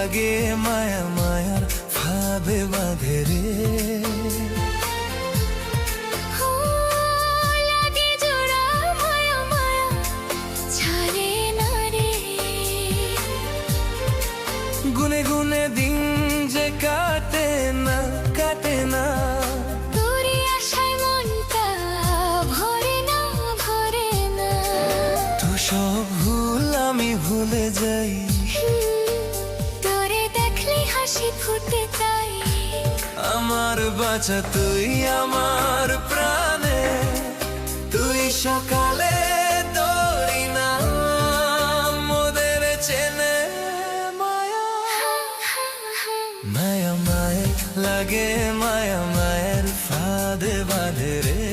লাগে মায়া মায়ার ফাঁদে বাঁধে রে। লাগে জোড়া মায়া মায়া ছাড়ে না রে। গুনে গুনে দিন যে কাটে না কাটে না, তোরে আশায় মনটা ভরে না ভরে না। তো সব ভুল আমি ভুলে যাই, তোরে দেখলে হাসি ফুটে তাই। আমার বাঁচা তুই আমার প্রাণে, তুই সকালে তোরি না মোদের চেনে মায়া মায়া মায়া লাগে মায়া মায়ের ফাঁদে বাঁধে রে।